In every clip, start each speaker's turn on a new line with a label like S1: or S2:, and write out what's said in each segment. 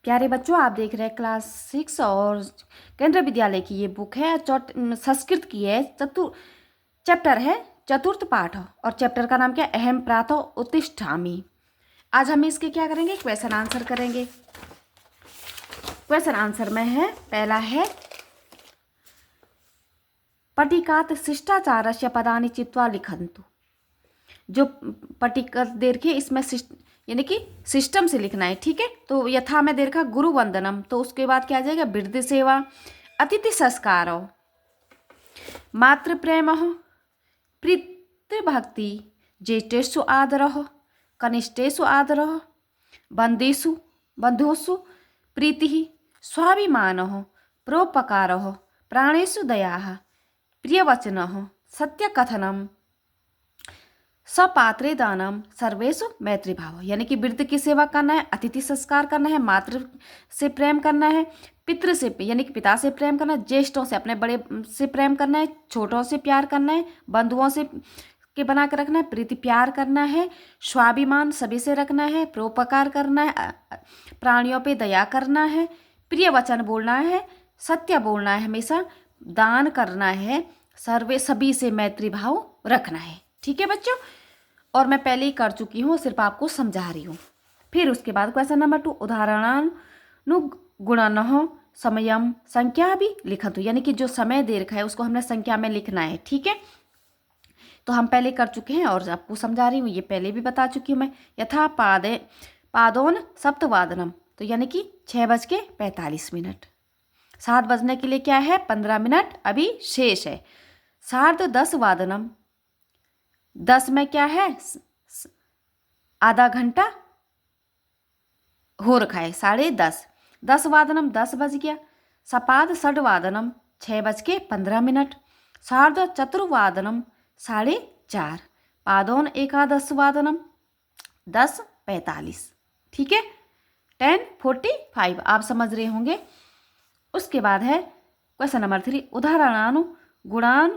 S1: प्यारे बच्चों, आप देख रहे हैं क्लास 6 और केंद्रीय विद्यालय की ये बुक है। संस्कृत की है। चैप्टर है चतुर्थ पाठ और चैप्टर का नाम क्या है? अहम प्रातः उत्तिष्ठामि। आज हम इसके क्या करेंगे? क्वेश्चन आंसर करेंगे। क्वेश्चन आंसर में है, पहला है पटिकात शिष्टाचारस्य पदानि चित्वा लिखन्तु। जो पटिका दे रखी है इसमें यानी कि सिस्टम से लिखना है, ठीक है। तो यथा में दे रखा गुरु वंदनम, तो उसके बाद क्या आ जाएगा? वृद्धि सेवा, अतिथि संस्कार, मातृ प्रेम, पितृभक्ति, ज्येष्ठेषु आदर, कनिष्ठेषु आदर, बंधुषु प्रीति, स्वाभिमान, परोपकार, प्राणेषु दया, प्रियवचन, सत्यकथनम, सपात्रे दानम, सर्वेशु मैत्री भाव। यानी कि वृद्ध की सेवा करना है, अतिथि संस्कार करना है, मातृ से प्रेम करना है, पितृ से यानी कि पिता से प्रेम करना है, ज्येष्ठों से अपने बड़े से प्रेम करना है, छोटों से प्यार करना है, बंधुओं से के बना कर रखना है, प्रीति प्यार करना है, स्वाभिमान सभी से रखना है, परोपकार करना है, प्राणियों पे दया करना है, प्रिय वचन बोलना है, सत्य बोलना है, हमेशा दान करना है, सभी से मैत्री भाव रखना है। ठीक है बच्चों, और मैं पहले ही कर चुकी हूँ, सिर्फ आपको समझा रही हूँ। फिर उसके बाद क्वेश्चन नंबर 2, उदाहरणानुगुणः समयम संख्या भी लिखतु। यानी कि जो समय दे रखा है उसको हमने संख्या में लिखना है, ठीक है। तो हम पहले कर चुके हैं और आपको समझा रही हूँ, ये पहले भी बता चुकी हूँ मैं। यथा पादोन सप्तवादनम, तो यानी कि 6:45। 7 बजने के लिए क्या है? 15 मिनट अभी शेष है। सार्ध 10 वादनम, 10 में क्या है? आधा घंटा हो रखा है, 10:30। 10 वादनम 10 बज गया। सपाद 6 वादनम 6:15। सार्ध चतुर्वादनम 4:30। पादोन एकादश वादनम 10:45। ठीक है, 10:45 आप समझ रहे होंगे। उसके बाद है क्वेश्चन नंबर 3,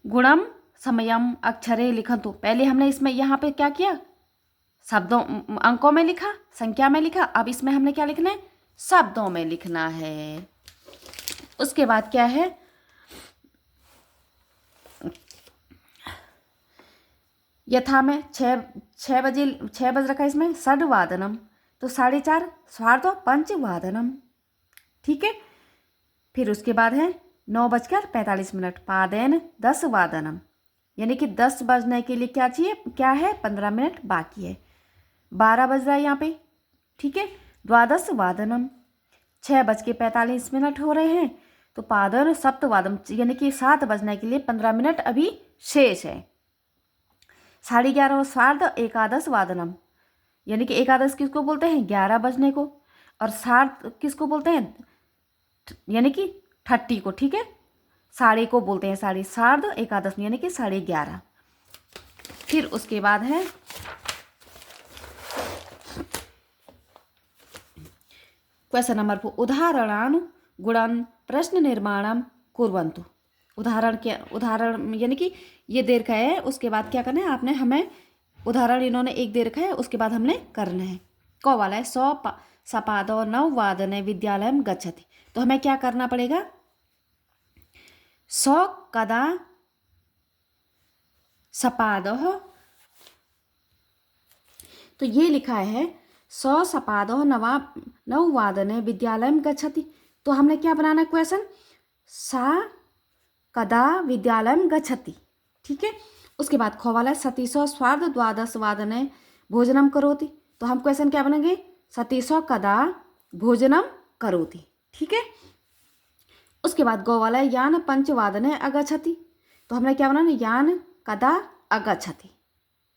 S1: गुणम समयम अक्षरे लिखन्तु। पहले हमने इसमें यहाँ पे क्या किया? शब्दों अंकों में लिखा, संख्या में लिखा। अब इसमें हमने क्या लिखना है? शब्दों में लिखना है। उसके बाद क्या है? यथा में 6 बज रखा है, इसमें 6 वादनम, तो 4:30 स्वार्थ 5 वादनम। ठीक है, फिर उसके बाद है 9:45। पादेन 10 वादनम, यानी कि 10 बजने के लिए क्या चाहिए? क्या है? 15 मिनट बाकी है। 12 बज रहा है यहाँ पे, ठीक है। द्वादश वादनम, 6:45 हो रहे हैं, तो पादन सप्तवादम, यानी कि 7 बजने के लिए 15 मिनट अभी शेष है। 11:30 सार्ध एकादश वादनम, यानी कि एकादश किसको बोलते हैं? 11 बजने को। और सार्ध किसको बोलते हैं? यानी कि 30 को, ठीक है। साढ़े को बोलते हैं साढ़े, सार्ध एकादश यानी कि 11:30। फिर उसके बाद है क्वेश्चन नंबर 4, उदाहरणानुगुणं प्रश्न निर्माणम कुर्वन्तु। उदाहरण यानी कि ये दे रखा है, उसके बाद क्या करना है आपने? हमें उदाहरण इन्होंने एक दे रखा है, उसके बाद हमने करना है। कौ वाला है सपादो 9 वादने विद्यालय गच्छति, तो हमें क्या करना पड़ेगा? 100 कदा सपादः, तो ये लिखा है 100 सपादः 9 वादने विद्यालय गच्छति। तो हमने क्या बनाना है क्वेश्चन? सा कदा विद्यालय गच्छति, ठीक है। उसके बाद खो वाला है सतीशो स्वार्ध 12 वादने भोजनम करोति, तो हम क्वेश्चन क्या बनेंगे? सतीशो कदा भोजनम करोति, ठीक है। उसके बाद गो वाला है यान 5 वादने अगच्छति, तो हमने क्या बनाना? यान कदा अगच्छति,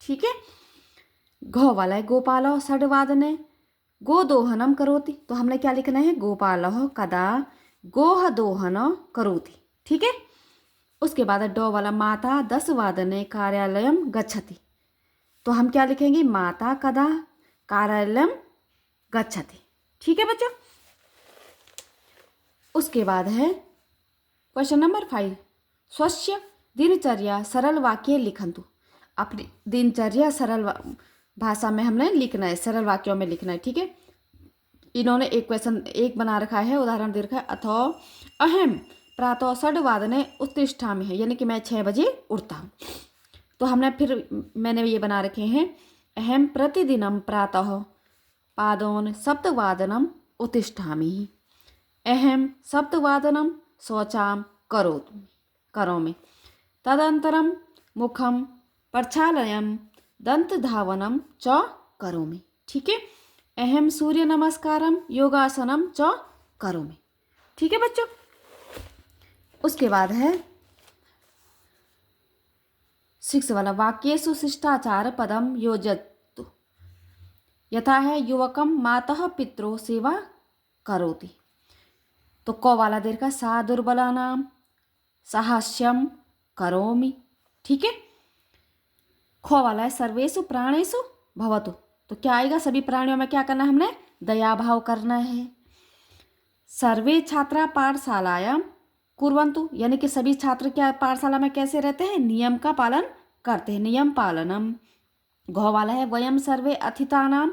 S1: ठीक है। घो वाला है गोपालो 6 वादने गोदोहनम करोति, तो हमने क्या लिखना है? गोपालो कदा गोह दोहन करोति, ठीक है। उसके बाद डो वाला माता 10 वादने कार्यालयम गच्छति, तो हम क्या लिखेंगे? माता कदा कार्यालयम गच्छति, ठीक है बच्चों। उसके बाद है क्वेश्चन नंबर 5, स्वस्य दिनचर्या सरल वाक्य लिखन्तु। अपनी दिनचर्या सरल भाषा में हमने लिखना है, सरल वाक्यों में लिखना है, ठीक है। इन्होंने एक क्वेश्चन एक बना रखा है, उदाहरण दे रखा है, अथो अहम प्रातः 6:15 उत्तिष्ठामि है, यानी कि मैं 6 बजे उठता हूँ। तो हमने फिर मैंने ये बना रखे हैं, अहम प्रतिदिनं प्रातः पादोन सप्तवादनम उत्तिष्ठामि, अहम सप्तवादनम शौचाम करोमि, तदनन्तरं मुखम प्रक्षालनम दंतधावनम च करोमि। ठीक है, अहम सूर्य नमस्कारम योगासनम च करोमि। ठीक है बच्चों। उसके बाद है 6 वाला, वाक्येषु शिष्टाचार पदम योजतु, यथा है युवकम मातः पित्रो सेवा करोति। तो क वाला देर का, सा दुर्बलानाम साहास्यम करोमि। ठीक है। ख वाला है, सर्वेषु प्राणेषु भवतु। तो क्या आएगा, सभी प्राणियों में क्या करना है, हमने दया भाव करना है। सर्वे छात्रा पाठशालायां कुर्वन्तु, यानी कि सभी छात्र क्या पाठशाला में कैसे रहते हैं, नियम का पालन करते हैं, नियम पालनम। घ वाला है, वयम सर्वे अतिथानाम,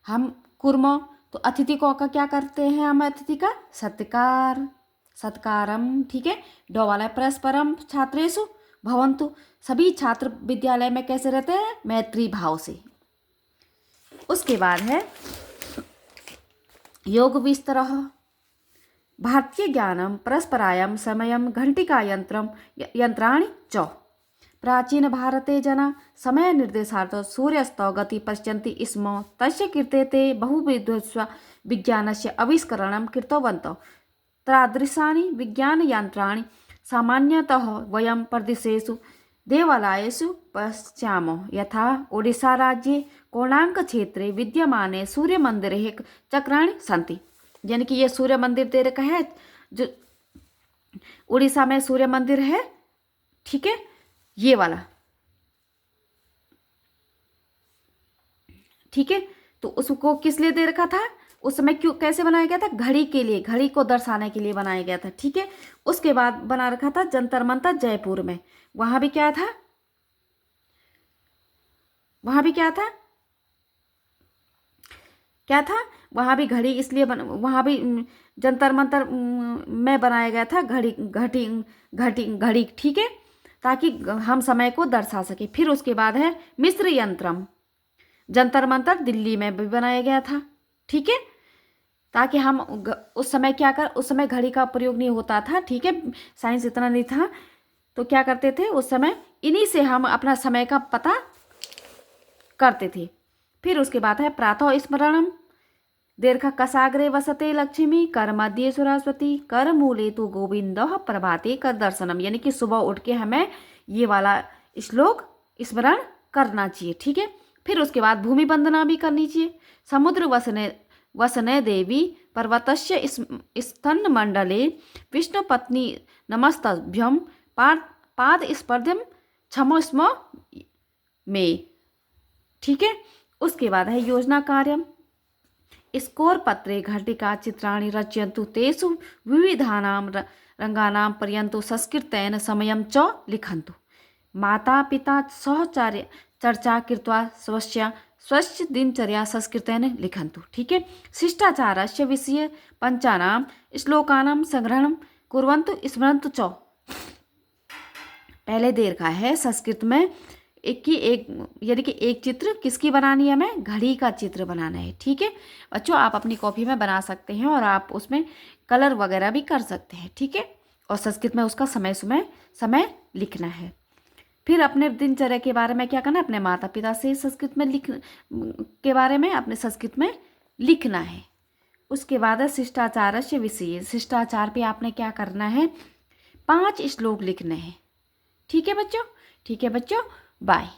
S1: हम कुर्म, तो अतिथि को का क्या करते हैं, हम अतिथि का सत्कारम। ठीक है। ड वाला है, परस्परम छात्रेषु भवन्तु, सभी छात्र विद्यालय में कैसे रहते हैं, मैत्री भाव से। उसके बाद है योग विस्तरः, भारतीय ज्ञानम परस्परायम समयम घंटिका यंत्राणि च, प्राचीन भारते जना समय निर्देशार्थं सूर्यास्तौ गति पश्यन्ति स्म, तस्य कृते ते बहुविधस्व विज्ञानस्य आविष्करणं कृतवन्तौ, तादृशानि विज्ञानयन्त्राणि सामान्यतः वयं प्रदेशेषु देवालयेषु पश्यामः, यथा ओडिशा राज्ये कोणार्क क्षेत्रे विद्यमाने सूर्य मंदिरे चक्राणि सन्ति। यानी कि ये सूर्य मंदिर दे रखा है, जो उड़ीसा में सूर्य मंदिर है। ठीक है, ये वाला। ठीक है, तो उसको किस लिए दे रखा था, उस समय क्यों कैसे बनाया गया था, घड़ी के लिए, घड़ी को दर्शाने के लिए बनाया गया था। ठीक है। उसके बाद बना रखा था जंतर मंतर जयपुर में, वहां भी क्या था, वहां भी घड़ी इसलिए वहां भी जंतर मंतर में बनाया गया था घड़ी। ठीक है, ताकि हम समय को दर्शा सके। फिर उसके बाद है मिस्र यंत्रम, जंतर मंतर दिल्ली में भी बनाया गया था। ठीक है, ताकि हम उस समय उस समय घड़ी का प्रयोग नहीं होता था। ठीक है, साइंस इतना नहीं था, तो क्या करते थे उस समय, इन्हीं से हम अपना समय का पता करते थे। फिर उसके बाद है प्रातः स्मरणम, दीर्घ कसाग्रे वसते लक्ष्मी, कर मध्य सरस्वती, कर मूले तो गोविंद, प्रभाते कर दर्शनम, यानी कि सुबह उठ के हमें ये वाला श्लोक स्मरण करना चाहिए। ठीक है। फिर उसके बाद भूमि वंदना भी करनी चाहिए। समुद्र वसने देवी पर्वतस्य स्तन मंडले विष्णु पत्नी नमस्तभ्यम पाद स्पर्धम क्षमो स्म में। ठीक है। उसके बाद है योजना कार्यम, स्कोर पत्रे घटिका चित्राणि रचयन्तु, तेषु विविधानां रंगानां पर्यन्तु संस्कृतेन समयं च लिखन्तु, माता पिता सह चर्चा कृत्वा स्वस्य दिनचर्या संस्कृतेन लिखन्तु। ठीक है। शिष्टाचारस्य विषये पंचानां श्लोकानां संग्रहणं कुर्वन्तु स्मरन्तु च। पहले दे रखा है संस्कृत में यानी कि एक चित्र किसकी बनानी है, हमें घड़ी का चित्र बनाना है। ठीक है बच्चों, आप अपनी कॉपी में बना सकते हैं और आप उसमें कलर वगैरह भी कर सकते हैं। ठीक है, और संस्कृत में उसका समय लिखना है। फिर अपने दिनचर्या के बारे में क्या करना है, अपने माता पिता से संस्कृत में के बारे में अपने संस्कृत में लिखना है। उसके बाद है शिष्टाचार से विषय, शिष्टाचार पे आपने क्या करना है, 5 श्लोक लिखने हैं। ठीक है बच्चों, बाय।